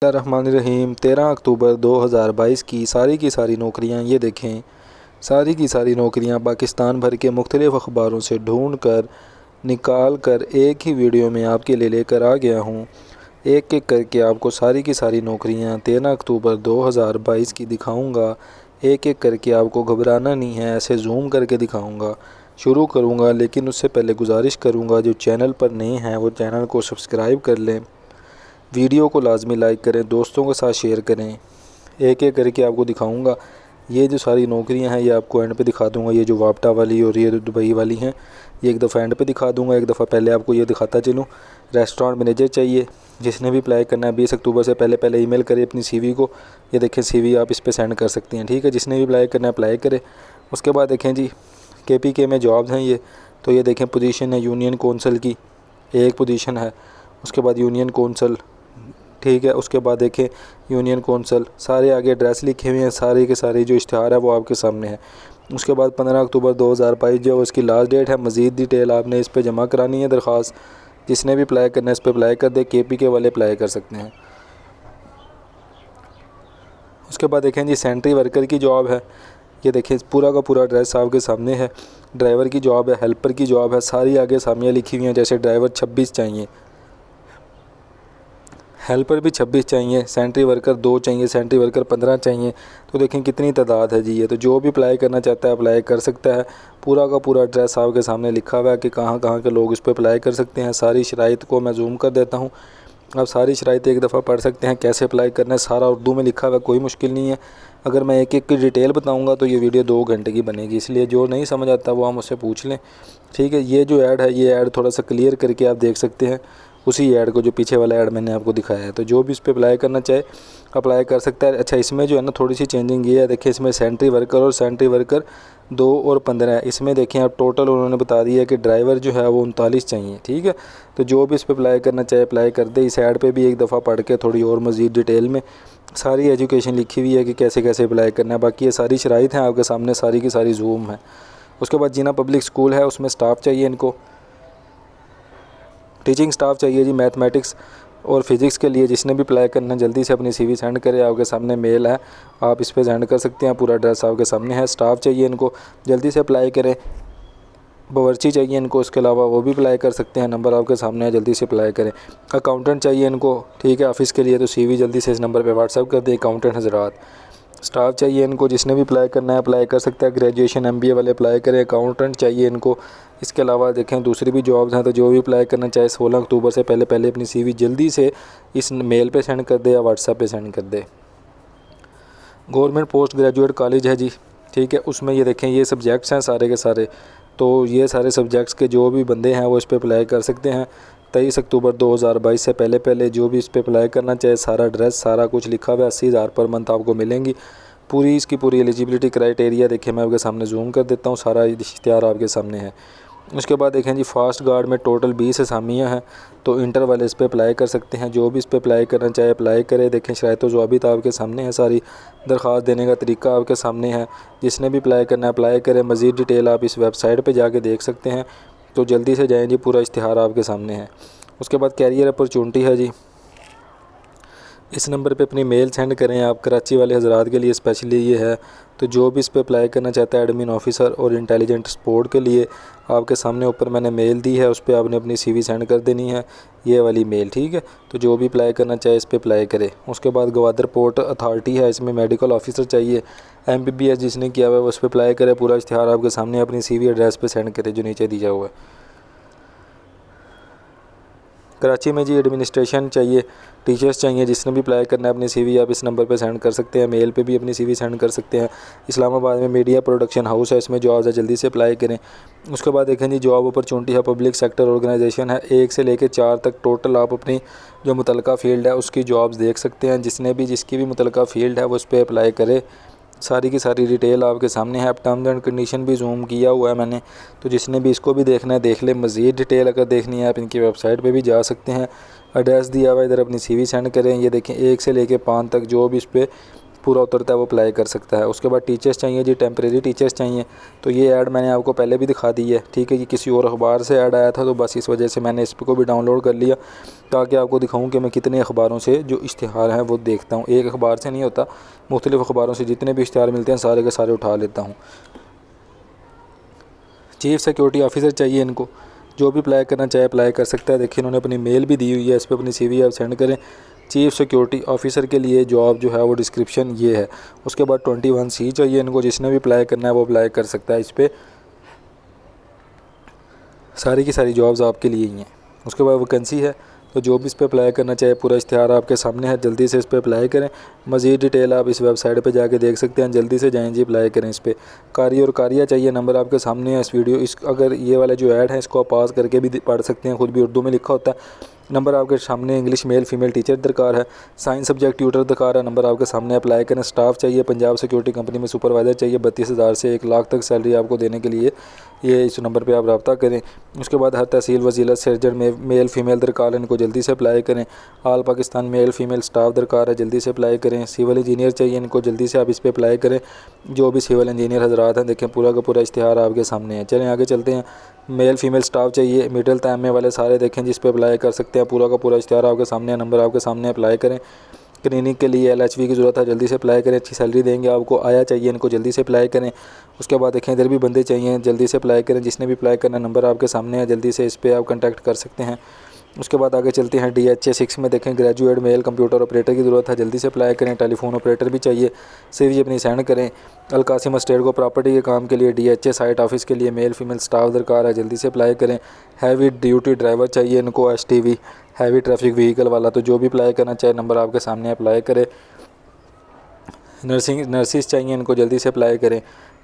रहीम 13 अक्टूबर 2022 की सारी नौकरियां ये देखें। सारी की सारी नौकरियां पाकिस्तान भर के मुख्तलिफ़ अखबारों से ढूंढ कर निकाल कर एक ही वीडियो में आपके लिए लेकर आ गया हूं। एक एक करके आपको सारी की सारी नौकरियां 13 अक्टूबर 2022 की दिखाऊंगा। एक एक करके आपको घबराना नहीं है, ऐसे जूम करके दिखाऊंगा। शुरू करूंगा, लेकिन उससे पहले गुजारिश करूंगा जो चैनल पर नए हैं वो चैनल को सब्सक्राइब कर लें, वीडियो को लाजमी लाइक करें, दोस्तों के साथ शेयर करें। एक एक करके आपको दिखाऊंगा। ये जो सारी नौकरियां हैं ये आपको एंड पे दिखा दूंगा। ये जो वापटा वाली और ये दुबई वाली हैं ये एक दफ़ा एंड पे दिखा दूंगा। एक दफ़ा पहले आपको ये दिखाता चलूँ। रेस्टोरेंट मैनेजर चाहिए, जिसने भी अप्लाई करना है 20 अक्टूबर से पहले ईमेल करें अपनी CV को। ये देखें CV आप इस पर सेंड कर सकती हैं, ठीक है। जिसने भी अप्लाई करना है अप्लाई करें। उसके बाद देखें जी KPK में जॉब्स हैं ये, तो ये देखें पोजीशन है यूनियन कौंसल की, एक पोजीशन है। उसके बाद यूनियन कौंसल, ठीक है। उसके बाद देखें यूनियन कौंसल, सारे आगे एड्रेस लिखे हुए हैं, सारे के सारे जो इश्तिहार है वो आपके सामने है। उसके बाद 15 अक्टूबर 2022 जो उसकी लास्ट डेट है। मज़ीद डिटेल आपने इस पर जमा करानी है दरख्वास्त। जिसने भी अप्लाई करना है इस पर अप्लाई कर दे। KPK वाले अप्लाई कर सकते हैं। उसके बाद देखें जी सेंट्री वर्कर की जॉब है। ये देखें पूरा का पूरा एड्रेस आपके सामने है। ड्राइवर की जॉब है, हेल्पर की जॉब है, सारी आगे सामने लिखी हुई हैं। जैसे ड्राइवर 26 चाहिए, हेल्पर भी 26 चाहिए, सेंट्री वर्कर 2 चाहिए, सेंट्री वर्कर 15 चाहिए। तो देखें कितनी तादाद है जी ये। तो जो भी अप्लाई करना चाहता है अप्लाई कर सकता है। पूरा का पूरा एड्रेस आपके सामने लिखा हुआ है कि कहाँ कहाँ के लोग इस पर अप्लाई कर सकते हैं। सारी शराइत को मैं जूम कर देता हूँ, आप सारी शराइत एक दफ़ा पढ़ सकते हैं। कैसे अप्लाई करना है सारा उर्दू में लिखा हुआ है, कोई मुश्किल नहीं है। अगर मैं एक एक की डिटेल बताऊँगा तो ये वीडियो 2 घंटे की बनेगी, इसलिए जो नहीं समझ आता वो हम उससे पूछ लें, ठीक है। ये जो ऐड है ये ऐड थोड़ा सा क्लियर करके आप देख सकते हैं, उसी ऐड को जो पीछे वाला ऐड मैंने आपको दिखाया है। तो जो भी इस पर अप्लाई करना चाहे अप्लाई कर सकता है। अच्छा, इसमें जो है ना थोड़ी सी चेंजिंग ये है, देखिए इसमें सेंट्री वर्कर और सेंट्री वर्कर 2 और 15 है। इसमें देखें आप टोटल उन्होंने बता दिया कि ड्राइवर जो है वो 39 चाहिए, ठीक है। तो जो भी इस पर अप्लाई करना चाहे अप्लाई कर दे। इस ऐड पे भी एक दफ़ा पढ़ के थोड़ी और मज़ीद डिटेल में सारी एजुकेशन लिखी हुई है कि कैसे कैसे अप्लाई करना है। बाकी ये सारी शराइत हैं आपके सामने, सारी की सारी जूम है। उसके बाद जिना पब्लिक स्कूल है उसमें स्टाफ चाहिए, इनको टीचिंग स्टाफ चाहिए जी, मैथमेटिक्स और फिज़िक्स के लिए। जिसने भी अप्लाई करना जल्दी से अपनी CV सेंड करें। आपके सामने मेल है, आप इस पर सेंड कर सकते हैं। पूरा एड्रेस आपके सामने है। स्टाफ चाहिए इनको, जल्दी से अप्लाई करें। बावर्ची चाहिए इनको, इसके अलावा वो भी अप्लाई कर सकते हैं। नंबर आपके सामने है, जल्दी से अप्लाई करें। अकाउंटेंट चाहिए इनको, ठीक है, ऑफ़िस के लिए। तो CV जल्दी से इस नंबर पर व्हाट्सअप कर दें, अकाउंटेंट हज़रात। स्टाफ चाहिए इनको, जिसने भी अप्लाई करना है अप्लाई कर सकता है। ग्रेजुएशन MBA वाले अप्लाई करें। अकाउंटेंट चाहिए इनको। इसके अलावा देखें दूसरी भी जॉब्स हैं, तो जो भी अप्लाई करना चाहे 16 अक्टूबर से पहले अपनी CV जल्दी से इस मेल पे सेंड कर दे या व्हाट्सएप पे सेंड कर दे। गवर्नमेंट पोस्ट ग्रेजुएट कॉलेज है जी, ठीक है। उसमें ये देखें ये सब्जेक्ट्स हैं सारे के सारे। तो ये सारे सब्जेक्ट्स के जो भी बंदे हैं वो इस पर अप्लाई कर सकते हैं। 23 अक्टूबर 2022 से पहले जो भी इस पर अप्लाई करना चाहे, सारा एड्रेस सारा कुछ लिखा हुआ है। 80,000 पर मंथ आपको मिलेंगी। पूरी इसकी पूरी एलिजिबिलिटी क्राइटेरिया देखिए मैं आपके सामने जूम कर देता हूँ, सारा इश्तिहार आपके सामने है। उसके बाद देखें जी फास्ट गार्ड में टोटल 20 असामियाँ हैं। तो इंटर वाले इस पर अप्लाई कर सकते हैं। जो भी इस पर अप्लाई करना चाहे अप्लाई करे। देखें शराइत व ज़वाबित आपके सामने है, सारी दरख्वास्त देने का तरीका आपके सामने है। जिसने भी अप्लाई करना है अप्लाई करें। मज़ीद डिटेल आप इस वेबसाइट पर जाके देख सकते हैं। तो जल्दी से जाएँ जी, पूरा इश्तिहार आपके सामने है। उसके बाद कैरियर अपॉर्चुनिटी है जी, इस नंबर पे अपनी मेल सेंड करें आप। कराची वाले हज़रात के लिए स्पेशली ये है। तो जो भी इस पे अप्लाई करना चाहता है एडमिन ऑफिसर और इंटेलिजेंट सपोर्ट के लिए, आपके सामने ऊपर मैंने मेल दी है, उस पर आपने अपनी CV सेंड कर देनी है, ये वाली मेल, ठीक है। तो जो भी अप्लाई करना चाहे इस पर अप्लाई करे। उसके बाद गवादर पोर्ट अथॉरिटी है, इसमें मेडिकल ऑफिसर चाहिए। MBBS जिसने किया हुआ है उस पर अप्लाई करे। पूरा इश्तिहार आपके सामने अपनी CV एड्रेस पर सेंड करे जो नीचे दिया हुआ है। कराची में जी एडमिनिस्ट्रेशन चाहिए, टीचर्स चाहिए। जिसने भी अप्लाई करना है अपनी CV आप इस नंबर पे सेंड कर सकते हैं। मेल पे भी अपनी CV सेंड कर सकते हैं। इस्लामाबाद में मीडिया प्रोडक्शन हाउस है, इसमें जॉब्स है, जल्दी से अप्लाई करें। उसके बाद देखें जी जॉब अपॉर्चुनिटी है, पब्लिक सेक्टर ऑर्गेनाइजेशन है। 1 से लेकर 4 तक टोटल आप अपनी जो मुतलका फ़ील्ड है उसकी जॉब्स देख सकते हैं। जिसकी भी मुतलका फ़ील्ड है वो उस पर अप्लाई करे। सारी की सारी डिटेल आपके सामने है। टर्म्स एंड कंडीशन भी जूम किया हुआ है मैंने, तो जिसने भी इसको भी देखना है देख ले। मज़ीद डिटेल अगर देखनी है आप इनकी वेबसाइट पे भी जा सकते हैं। एड्रेस दिया हुआ, इधर अपनी CV सेंड करें। ये देखें 1 से लेकर 5 तक जो भी इस पर पूरा उतरता है वो अप्लाई कर सकता है। उसके बाद टीचर्स चाहिए जी, टेम्परेरी टीचर्स चाहिए। तो ये ऐड मैंने आपको पहले भी दिखा दी है, ठीक है। ये किसी और अखबार से ऐड आया था, तो बस इस वजह से मैंने इस को भी डाउनलोड कर लिया ताकि आपको दिखाऊं कि मैं कितने अखबारों से जो इश्तिहार हैं वो देखता हूँ। एक अखबार से नहीं होता, मुख्तलिफ़ अखबारों से जितने भी इश्तिहार मिलते हैं सारे के सारे उठा लेता हूँ। चीफ़ सिक्योरिटी ऑफिसर चाहिए इनको, जो भी अप्लाई करना चाहे अप्लाई कर सकता है। देखिए इन्होंने अपनी मेल भी दी हुई है, इस पर अपनी CV आप सेंड करें। चीफ़ सिक्योरिटी ऑफिसर के लिए जॉब जो है वो डिस्क्रिप्शन ये है। उसके बाद 21C चाहिए इनको, जिसने भी अप्लाई करना है वो अप्लाई कर सकता है। इस पर सारी की सारी जॉब्स आपके लिए ही हैं। उसके बाद वैकेंसी है, तो जो भी इस पर अप्लाई करना चाहे पूरा इश्तिहार आपके सामने है, जल्दी से इस पर अप्लाई करें। मज़ीद डिटेल आप इस वेबसाइट पे जाके देख सकते हैं, जल्दी से जाएं जी, अप्लाई करें। इस पर कारी और कारिया चाहिए, नंबर आपके सामने है। इस वीडियो अगर ये वाला जो ऐड है इसको आप पास करके भी पढ़ सकते हैं, खुद भी उर्दू में लिखा होता है। नंबर आपके सामने, इंग्लिश मेल फीमेल टीचर दरकार है, साइंस सब्जेक्ट ट्यूटर दरकार है, नंबर आपके सामने। अप्लाई करें। स्टाफ चाहिए, पंजाब सिक्योरिटी कंपनी में सुपरवाइज़र चाहिए, 32,000 से 1 लाख तक सैलरी आपको देने के लिए ये इस नंबर पे आप रब्ता करें। उसके बाद हर तहसील वजीला सर्जन में मेल फीमेल दरकार है, इनको जल्दी से अप्लाई करें। आल पाकिस्तान मेल फीमेल स्टाफ दरकार है, जल्दी से अप्लाई करें। सिविल इंजीनियर चाहिए, इनको जल्दी से आप इस पर अप्लाई करें। जो भी सिविल इंजीनियर हजरात हैं, देखें पूरा का पूरा इश्तिहार आपके सामने है। चलें आगे चलते हैं। मेल फीमेल स्टाफ चाहिए, मिडिल तैमे वाले सारे देखें जिस पे अप्लाई कर सकते हैं। पूरा का पूरा इश्तिहार आपके सामने है, नंबर आपके सामने, अप्लाई करें। क्लिनिक के लिए LHV की ज़रूरत है, जल्दी से अप्लाई करें, अच्छी सैलरी देंगे आपको। आया चाहिए इनको, जल्दी से अप्लाई करें। उसके बाद देखें इधर भी बंदे चाहिए, जल्दी से अप्लाई करें। जिसने भी अप्लाई करना, नंबर आपके सामने है, जल्दी से इस पर आप कॉन्टैक्ट कर सकते हैं। उसके बाद आगे चलते हैं। DHA 6 में देखें ग्रेजुएट मेल कंप्यूटर ऑपरेटर की ज़रूरत है, जल्दी से अप्लाई करें। टेलीफोन ऑपरेटर भी चाहिए, CV अपनी सेंड करें। अलकासिम स्टेट को प्रॉपर्टी के काम के लिए DHA साइट ऑफिस के लिए मेल फीमेल स्टाफ दरकार है, जल्दी से अप्लाई करें। हैवी ड्यूटी ड्राइवर चाहिए इनको, STV हैवी ट्रैफिक व्हीकल वाला। तो जो भी अप्लाई करना चाहे, नंबर आपके सामने, अप्लाई करें। नर्सिस चाहिए इनको, जल्दी से अप्लाई करें।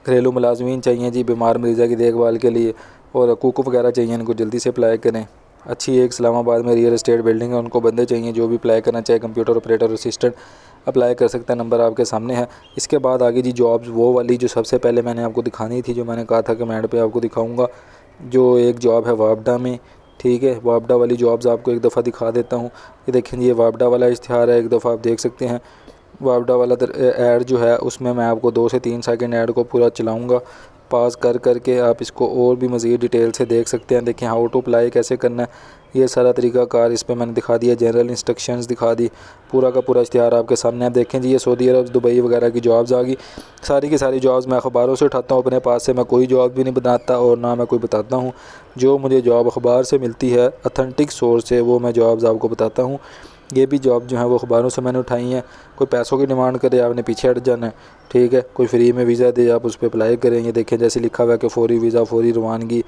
घरेलू मुलाजमीन चाहिए जी, बीमार मरीज़ा की देखभाल के लिए। और कुक वगैरह चाहिए इनको, जल्दी से अप्लाई करें। अच्छी एक इस्लामाबाद में रियल एस्टेट बिल्डिंग है, उनको बंदे चाहिए। जो भी अप्लाई करना चाहे, कंप्यूटर ऑपरेटर असिस्टेंट अप्लाई कर सकता है, नंबर आपके सामने है। इसके बाद आगे जी जॉब्स वो वाली जो सबसे पहले मैंने आपको दिखानी थी, जो मैंने कहा था कि मैं एंड पे आपको दिखाऊंगा। जो एक जॉब है वापडा में, ठीक है। वापडा वाली जॉब्स आपको एक दफ़ा दिखा देता हूँ। ये देखें ये वापडा वाला इश्तिहार है, एक दफ़ा आप देख सकते हैं। वापडा वाला ऐड जो है उसमें मैं आपको 2 से 3 सेकंड ऐड को पूरा चलाऊँगा, पास कर के आप इसको और भी मज़ीद डिटेल से देख सकते हैं। देखें हाउ टू अप्लाई कैसे करना है, ये सारा तरीक़ाकार इस पे मैंने दिखा दिया। जनरल इंस्ट्रक्शंस दिखा दी, पूरा का पूरा इश्तिहार आपके सामने। आप देखें जी, ये सऊदी अरब दुबई वगैरह की जॉब्स आ गई। सारी की सारी जॉब्स मैं अखबारों से उठाता हूँ, अपने पास से मैं कोई जॉब भी नहीं बनाता और ना मैं कोई बताता हूँ। जो मुझे जॉब अखबार से मिलती है अथेंटिक सोर्स से, वो मैं जॉब्स आपको बताता हूँ। ये भी जॉब जो है वो अखबारों से मैंने उठाई हैं। कोई पैसों की डिमांड करे, आपने पीछे हट जाना है, ठीक है। कोई फ्री में वीज़ा दे, आप उस पर अप्लाई करें। ये देखें जैसे लिखा हुआ है कि फौरी वीज़ा फौरी रवानगी,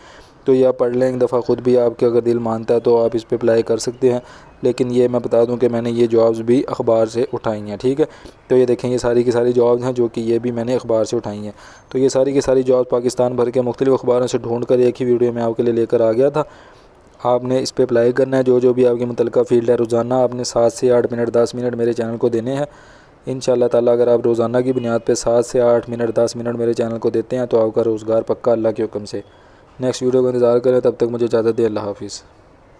तो ये आप पढ़ लें एक दफ़ा खुद भी, आपके अगर दिल मानता है तो आप इस पर अप्लाई कर सकते हैं। लेकिन ये मैं बता दूं कि मैंने ये जॉब्स भी अखबार से उठाई हैं, ठीक है। तो ये देखें ये सारी की सारी जॉब्स हैं जो कि ये भी मैंने अखबार से उठाई हैं। तो ये सारी की सारी जॉब्स पाकिस्तान भर के मुख्तलिफ़ अखबारों से ढूंढ कर एक ही वीडियो में आपके लिए लेकर आ गया था। आपने इस पर अप्लाई करना है। जो भी आपकी मुतल्लिका फ़ील्ड है, रोज़ाना आपने 7 से 8 मिनट 10 मिनट मेरे चैनल को देने हैं। इंशाअल्लाह ताला अगर आप रोज़ाना की बुनियाद पे 7 से 8 मिनट 10 मिनट मेरे चैनल को देते हैं तो आपका रोज़गार पक्का, अल्लाह के हुक्म से। नेक्स्ट वीडियो का इंतज़ार करें, तब तक मुझे इजाज़त दें। अल्लाह हाफ़िज़।